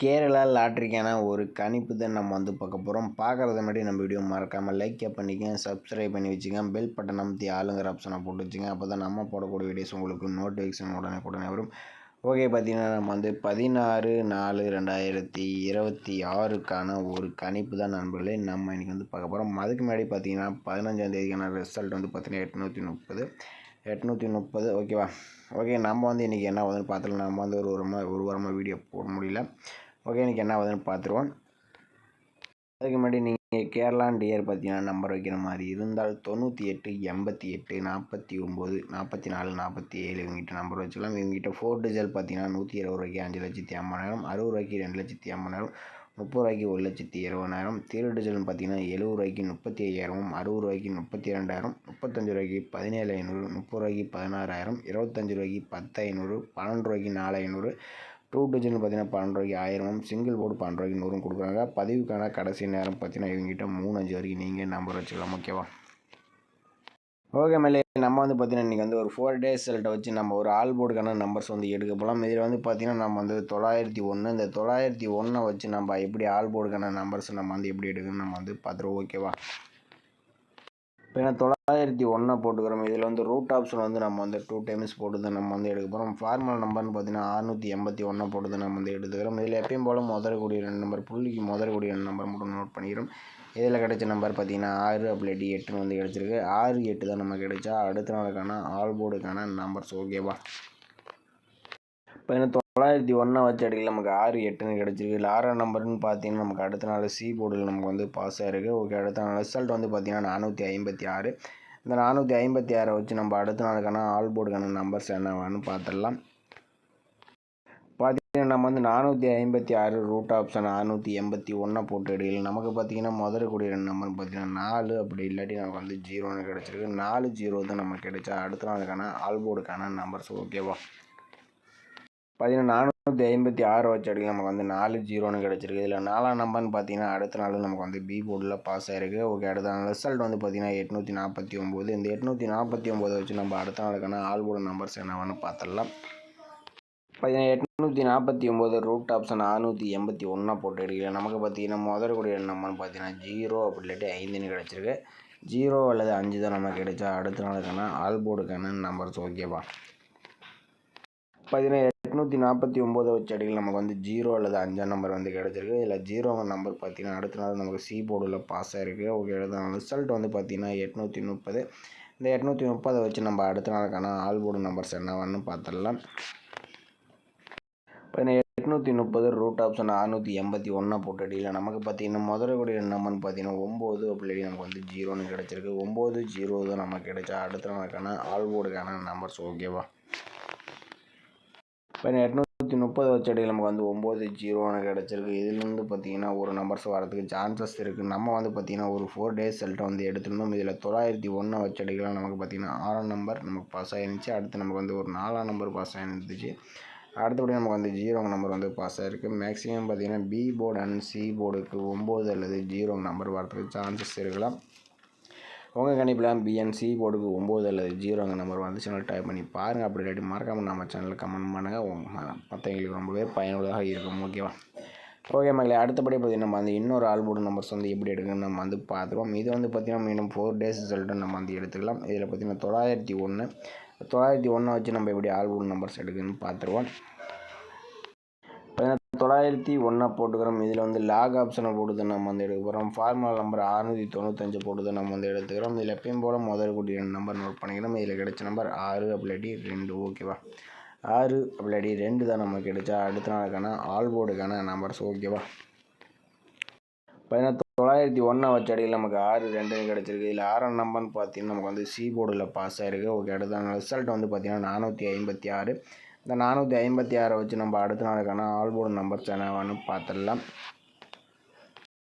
கேரளா லாட்ரிக்கான ஒரு கணிப்பு தான் நம்ம பார்க்க போகிறோம். பார்க்குறத முன்னாடி நம்ம வீடியோ மறக்காமல் லைக் பண்ணிக்கங்க, சப்ஸ்கிரைப் பண்ணி வச்சுங்க, பெல் பட்டன் அமைத்தி ஆளுங்கிற ஆப்ஷனை போட்டு வச்சுங்க. அப்போ தான் நம்ம போடக்கூடிய வீடியோஸ் உங்களுக்கு நோட்டிஃபிகேஷன் உடனே வரும். ஓகே, பார்த்தீங்கன்னா நம்ம 16/4/2026க்கான ஒரு கணிப்பு தான் நண்பர்களே நம்ம இன்றைக்கி பார்க்க போகிறோம். அதுக்கு முன்னாடி பார்த்தீங்கன்னா 15ஆம் தேதிக்கான ரிசல்ட் பார்த்தீங்கன்னா 830 ஓகேவா. ஓகே, நம்ம இன்றைக்கி என்ன ஆகுதுன்னு பார்த்துக்கலாம். நம்ம ஒரு வாரமாக வீடியோ போட முடியல. ஓகே, இன்றைக்கி என்ன ஆகுதுன்னு பார்த்துருவோம். அதுக்கு முன்னாடி நீங்கள் கேரளா டியர் பார்த்தீங்கன்னா நம்பர் வைக்கிற மாதிரி இருந்தால் 98 88 49 44 47 இவங்ககிட்ட நம்பர் வச்சுக்கலாம். இவங்ககிட்ட 4 டிஜிட் பார்த்தீங்கன்னா 120 ரூபாய்க்கு 5,50,000, 60 ரூபாய்க்கு 2,50,000, 30 ரூபாய்க்கு 1,20,000, 3 டிஜிட்னு பார்த்தீங்கன்னா 70 ரூபாய்க்கு 35,000, 60 ரூபாய்க்கு 32,000, 35 ரூபாய்க்கு 17,500, 30 ரூபாய்க்கு 16,000, 25 ரூபாய்க்கு 10,500, 12 ரூபாய்க்கு 4,500, 2 டிஜிட்னு பார்த்தீங்கன்னா 12 ரூபாய்க்கு 1000, சிங்கிள் போர்டு 12 ரூபாய்க்கு 100 கொடுக்குறாங்க. பதிவுக்கான கடைசி நேரம் பார்த்தீங்கன்னா இவங்ககிட்ட 3-5 வரைக்கும் நீங்கள் நம்பர் வச்சுக்கலாம். ஓகேவா. ஓகே மேலே நம்ம பார்த்தீங்கன்னா இன்றைக்கி ஒரு 4 டேஸ் ரிசல்ட்டை வச்சு நம்ம ஒரு ஆல் போர்டுக்கான நம்பர்ஸ் எடுக்க போகலாம். இதில் பார்த்தீங்கன்னா நம்ம 901 இந்த 901 வச்சு நம்ம எப்படி ஆல் போர்டுக்கான நம்பர்ஸ் நம்ம எப்படி எடுக்கணும்னு நம்ம பார்த்துருவோம். ஓகேவா. இப்போ நான் 901 போட்டுக்கிறோம். இதில் ரூட் ஆப்ஷன் நம்ம 2 டைம்ஸ் போட்டு தான் நம்ம எடுக்க போகிறோம். ஃபார்மல் நம்பர்னு பார்த்தீங்கன்னா 681 போட்டு தான் நம்ம எடுத்துக்கிறோம். இதில் எப்பயும் போல் முதலக்கூடிய 2 நம்பர் புள்ளிக்கு முதலக்கூடிய 2 நம்பர் மட்டும் நோட் பண்ணிக்கிறோம். இதில் கிடைச்ச நம்பர் பார்த்தீங்கன்னா 6 அப்படி 8ன்னு கிடச்சிருக்கு. 6 8 தான் நம்ம கிடைச்சா அடுத்த நாளுக்கான ஆல் போர்டுக்கான நம்பர்ஸ். ஓகேவா. இப்போ 901 வச்சு அடிக்கல நமக்கு 6 8ன்னு கிடச்சிருக்கு. இல்லை 6ஆம் நம்பர்னு பார்த்தீங்கன்னா நமக்கு அடுத்த நாள் சி போர்டில் நமக்கு பாஸ் ஆகிருக்கு. ஓகே, அடுத்த நாள் ரிசல்ட் பார்த்தீங்கன்னா 456. இந்த 456 வச்சு நம்ம அடுத்த நாளுக்கான ஆல் போர்டுக்கான நம்பர்ஸ் என்னவான்னு பார்த்துடலாம். பார்த்தீங்கன்னா நம்ம 456 ரூட் ஆப்ஷன் 681 போட்டு எடுக்கல. நமக்கு பார்த்தீங்கன்னா முதலக்கூடிய 2 நம்பர் பார்த்தீங்கன்னா 4 அப்படி இல்லாட்டி நமக்கு 0ன்னு கிடச்சிருக்கு. 4 0 தான் நமக்கு கிடைச்சா அடுத்த நாளுக்கான ஆல் போர்டுக்கான நம்பர்ஸ். ஓகேவா. பார்த்தீங்கன்னா 456 வச்சு அடிக்கலாம். நமக்கு 4 0ன்னு கிடச்சிருக்கு. இதில் 4ஆம் நம்பர்னு பார்த்தீங்கன்னா அடுத்த நாள் நமக்கு பி போர்டில் பாஸ் ஆகிருக்கு. ஓகே, அடுத்த நாள் ரிசல்ட் பார்த்தீங்கன்னா 849. இந்த 849 வச்சு நம்ம அடுத்த நாளுக்கான ஆல் போர்டு நம்பர்ஸ் என்னவான்னு பார்த்துடலாம். பார்த்தீங்கன்னா 849 ரூட் ஆப்ஷன் 681 போட்டு எடுக்கல. நமக்கு பார்த்தீங்கன்னா முதலக்கூடிய நம்பர்னு பார்த்தீங்கன்னா 0 அப்படி இல்லாட்டி 5ன்னு கிடச்சிருக்கு. 0 அல்லது 5 தான் நமக்கு கிடைச்சா அடுத்த நாளுக்கான ஆல் போர்டுக்கான நம்பர்ஸ். ஓகேவா. பார்த்தீங்கன்னா 849 வச்சு அடிக்கல. நமக்கு 0 அல்லது 5ஆம் நம்பர் கிடச்சிருக்கு. இதில் 0 நம்பர் பார்த்தீங்கன்னா அடுத்த நாள் நமக்கு சி போர்டில் பாஸ் ஆகிருக்கு. ஓகே, ரிசல்ட் பார்த்தீங்கன்னா 830. இந்த 830 வச்சு நம்ம அடுத்த நாளுக்கான ஆல் போர்டு நம்பர்ஸ் என்னவான்னு பார்த்துடலாம். இப்போ 830 ரூட் ஆப்ஷன் 681 போட்டு அடிக்கல. நமக்கு பார்த்தீங்கன்னா முதலக்கூடிய நம்பர்னு பார்த்தீங்கன்னா 9 அப்படி நமக்கு 0ன்னு கிடச்சிருக்கு. 9 0 தான் நமக்கு கிடைச்சா அடுத்த நாளுக்கான ஆல் போர்டுக்கான நம்பர்ஸ். ஓகேவா. இப்போ 830 வச்சு அடியில் நமக்கு 9 0ன்னு கிடச்சிருக்கு. இதுலேருந்து பார்த்தீங்கன்னா ஒரு நம்பர்ஸ் வரதுக்கு சான்சஸ் இருக்குது. நம்ம பார்த்தீங்கன்னா ஒரு 4 டேஸ் ரிசல்ட்டை எடுத்துருந்தோம். இதில் 901 வச்சு அடிக்கலாம். நமக்கு பார்த்தீங்கன்னா 6ஆம் நம்பர் நமக்கு பாஸ் ஆகிருந்துச்சு. அடுத்து நமக்கு ஒரு 4ஆம் நம்பர் பாஸ் ஆகிருந்துச்சு. அடுத்தபடி நமக்கு 0 நம்பர் பாஸ் ஆகிருக்கு. மேக்ஸிமம் பார்த்தீங்கன்னா பி போர்டு அண்ட் சி போர்டுக்கு 9 அல்லது 0 நம்பர் வரதுக்கு சான்சஸ் இருக்கலாம். உங்கள் கணிப்பில் பிஎன்சி போர்டுக்கு 9 அல்லது 0 நம்பர் வந்துச்சுன்னா டைப் பண்ணி பாருங்கள். அப்படி இல்லாட்டி மறக்காமல் நம்ம சேனலில் கமெண்ட் பண்ணுங்கள். மற்றவங்களுக்கு ரொம்பவே பயனுள்ளதாக இருக்கும். ஓகேவா. ஓகே மகளே, அடுத்தபடி பார்த்தீங்கன்னா நம்ம இன்னொரு ஆல் போர்டு நம்பர்ஸ் எப்படி எடுக்கணும்னு நம்ம பார்த்துருவோம். இது பார்த்தீங்கன்னா மீண்டும் 4 டேஸ் ரிசல்ட்டு நம்ம எடுத்துக்கலாம். இதில் பார்த்தீங்கன்னா 901 வச்சு நம்ம எப்படி ஆல் போர்டு நம்பர்ஸ் எடுக்கணும்னு பார்த்துருவோம். 901 போட்டுக்கிறோம். இதில் லாக் ஆப்ஷனை போட்டு நம்ம எடுக்க போகிறோம். ஃபார்மல் நம்பர் 695 போட்டு நம்ம எடுத்துக்கிறோம். இதில் எப்பயும் போல் முதல்கூடிய 2 நம்பர் நோட் பண்ணிக்கிறோம். இதில் கிடைச்ச நம்பர் 6 அப்படி 2. ஓகேவா. 6 அப்படி 2 தான் நமக்கு கிடைச்சா அடுத்த நாளுக்கான ஆல் போர்டுக்கான நம்பர்ஸ். ஓகேவா. 901 வச்சு அடியில் நமக்கு 6 2ன்னு கிடச்சிருக்கு. இதில் 6ஆம் நம்பர்னு பார்த்தீங்கன்னா நமக்கு சி போர்டில் பாஸ் ஆகிருக்கு. ஓகே, அடுத்த ரிசல்ட் பார்த்தீங்கன்னா 456. இந்த 456 வச்சு நம்ம அடுத்த நாளுக்கான ஆல் போர்டு நம்பர்ஸ் என்னவான்னு பார்த்துடலாம்.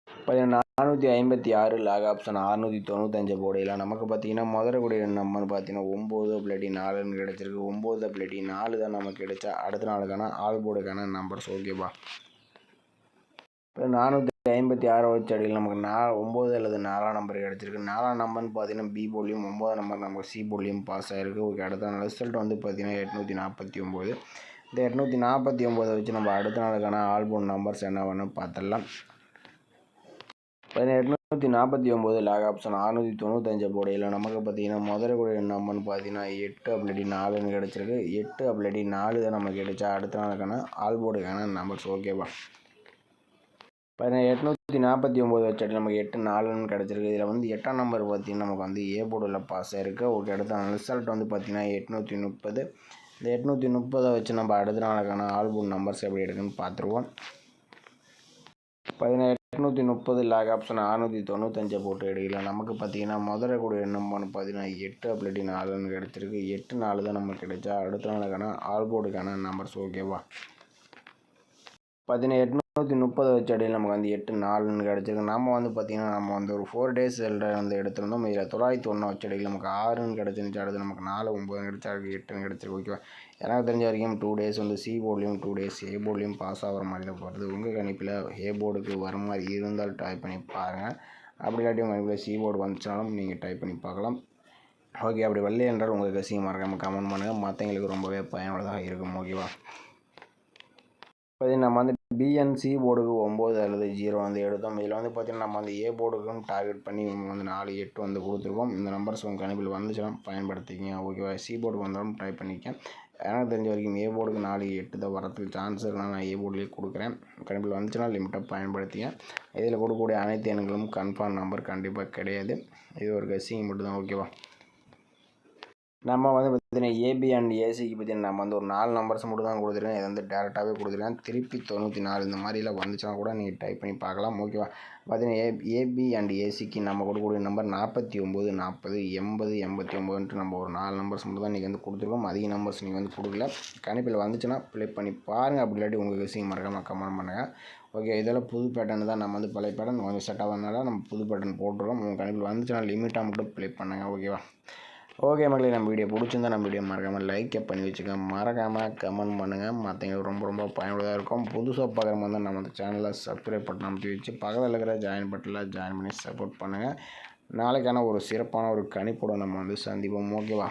இப்போ 456 லாக் ஆப்ஷன் 695 போர்டில் நமக்கு பார்த்தீங்கன்னா முதலக்கூடிய நம்பர்னு பார்த்தீங்கன்னா 9 அப்படி 4ன்னு கிடச்சிருக்கு. 9 அப்படி 4 தான் நமக்கு கிடைச்சா அடுத்த நாளுக்கான ஆல் போர்டுக்கான நம்பர்ஸ். ஓகேவா. இப்போ 456 வச்சு அடியில் நமக்கு 9 அல்லது 4ஆம் நம்பர் கிடச்சிருக்கு. 4ஆம் நம்பர்னு பார்த்தீங்கன்னா பி போர்ட்லேயும் 9ஆம் நம்பர் நமக்கு சி போர்ட்லேயும் பாஸ் ஆகிருக்கு. ஓகே, அடுத்த ரிசல்ட் பார்த்தீங்கன்னா 849. இந்த 849 வச்சு நம்ம அடுத்த நாளுக்கான ஆல்போன் நம்பர்ஸ் என்ன வேணும் பார்த்துடலாம். 849 லாக் ஆப்ஷன் 695 போடையில் நமக்கு பார்த்தீங்கன்னா முதல்ல கூட நம்பர்னு பார்த்தீங்கன்னா 8 அப்படி 4ன்னு கிடச்சிருக்கு. 8 அப்படி 4 தான் நமக்கு கிடைச்சா அடுத்த நாளுக்கான ஆல்போர்டுக்கான நம்பர்ஸ். ஓகேவா. 849 வச்சாட்டி நமக்கு 8 4ன்னு கிடச்சிருக்கு. இதில் வந்து 8ஆம் நம்பர் பார்த்தீங்கன்னா நமக்கு வந்து ஏ போர்டில் பாஸ் ஆகிருக்கு. ஓகே, அடுத்த ரிசல்ட் வந்து பார்த்தீங்கன்னா 830. இந்த 830 வச்சு நம்ம அடுத்த நாளுக்கான ஆல்போர்டு நம்பர்ஸ் எப்படி இருக்குன்னு பார்த்துருவோம். 830 லாக் ஆப்ஷன் 695 போட்டு எடுக்கலாம். நமக்கு பார்த்தீங்கன்னா முதல்ல கூட நம்பர்னு பார்த்தீங்கன்னா 8 அப்படி 4ன்னு கிடச்சிருக்கு. 8 4 தான் நமக்கு கிடைச்சா அடுத்த நாளுக்கான ஆல்போர்டுக்கான நம்பர்ஸ். ஓகேவா. 830 வச்சு அடியில் நமக்கு வந்து 8 4ன்னு கிடச்சிருக்கு. நம்ம வந்து பார்த்திங்கன்னா நம்ம வந்து ஒரு 4 days வந்து எடுத்திருந்தோம். இதில் 901 வச்சு அடியில் நமக்கு 6ன்னு கிடச்சிருந்துச்சு. அடுத்து நமக்கு 4 9 கிடச்சி அதுக்கு 8ன்னு கிடச்சிருக்கு. ஓகேவா. எனக்கு தெரிஞ்ச வரைக்கும் 2 days வந்து சி போர்ட்லேயும் 2 days ஏ போர்ட்லேயும் பாஸ் ஆகிற மாதிரி தான் போகிறது. உங்கள் கணிப்பில் ஏ போர்டுக்கு வர மாதிரி இருந்தால் ட்ரை பண்ணி பாருங்கள். அப்படி இல்லாட்டி உங்கள் கணிப்பில் சி போர்டு வந்துச்சாலும் நீங்கள் ட்ரை பண்ணி பார்க்கலாம். ஓகே, அப்படி வரல என்றால் உங்கள் கசியம் மறக்காமல் கமெண்ட் பண்ணுங்கள். மற்றவங்களுக்கு ரொம்பவே பயனுள்ளதாக இருக்கும். ஓகேவா. நம்ம வந்து பிஎன்சி போர்டுக்கு 9 அல்லது 0 வந்து எடுத்தோம். இதில் வந்து பார்த்திங்கன்னா நம்ம வந்து ஏ போர்டுக்கும் டார்கெட் பண்ணி வந்து 4 8 வந்து கொடுத்துருக்கோம். இந்த நம்பர்ஸ் உங்கள் கணிப்பில் வந்துச்சுன்னா பயன்படுத்திக்கிங்க. ஓகேவா. சி போர்டுக்கு வந்தாலும் ட்ரை பண்ணிக்கேன். எனக்கு தெரிஞ்ச வரைக்கும் ஏ போர்டுக்கு 4 8 தான் வரதுக்கு சான்ஸ் இருக்குன்னா நான் ஏ போர்டுலேயே கொடுக்குறேன். கணிப்பில் வந்துச்சுன்னா லிமிட்டாக பயன்படுத்திங்க. இதில் கொடுக்கக்கூடிய அனைத்து எண்களும் கன்ஃபார்ம் நம்பர் கண்டிப்பாக கிடையாது. இது ஒரு கசிங் மட்டும் தான். ஓகேவா. நம்ம வந்து பார்த்தீங்கன்னா ஏபி அண்ட் ஏசிக்கு பார்த்தீங்கன்னா நம்ம வந்து ஒரு 4 நம்பர்ஸ் மட்டும் தான் கொடுத்துருக்கேன். இதை வந்து டேரெக்டாகவே கொடுத்துருக்கேன். திருப்பி 94 இந்த மாதிரிலாம் வந்துச்சுன்னா கூட நீங்கள் டைப் பண்ணி பார்க்கலாம். ஓகேவா. பார்த்தீங்கன்னா ஏபி அண்ட் ஏசிக்கு நம்ம கொடுக்கக்கூடிய நம்பர் 49 40 80 89ன்ட்டு நம்ம ஒரு 4 நம்பர்ஸ் மட்டும் தான் நீங்கள் வந்து கொடுத்துருக்கோம். அதிக நம்பர்ஸ் நீங்கள் வந்து கொடுக்கல. கணிப்பில் வந்துச்சுன்னா ப்ளே பண்ணி பாருங்கள். அப்படி இல்லாட்டி உங்களுக்கு விஷயம் மறக்காமல் கமெண்ட் பண்ணுங்கள். ஓகே, இதெல்லாம் புது பேட்டர்ன் தான். நம்ம வந்து பழைய பேட்டர்ன் கொஞ்சம் செட் ஆகிறதுனால நம்ம புது பேட்டர்ன் போட்டுருக்கோம். உங்கள் கணிப்பில் வந்துச்சுன்னா லிமிட்டாக மட்டும் ப்ளே பண்ணுங்கள். ஓகேவா. ஓகே மக்களே, நம்ம வீடியோ பிடிச்சிருந்தா நம்ம வீடியோ மறக்காமல் லைக் பண்ணி வச்சுக்கோங்க. மறக்காமல் கமெண்ட் பண்ணுங்கள். மற்றவங்களுக்கு ரொம்ப ரொம்ப பயனுள்ளதாக இருக்கும். புதுசாக பார்க்குற மாதிரி தான் நம்ம சேனலை சப்ஸ்கிரைப் பட்டன் அமைத்து வச்சு பக்கத்தில் இருக்கிற ஜாயின் பட்டனில் ஜாயின் பண்ணி சப்போர்ட் பண்ணுங்கள். நாளைக்கான ஒரு சிறப்பான ஒரு கணிப்போடு நம்ம வந்து சந்திப்போம். ஓகேவா.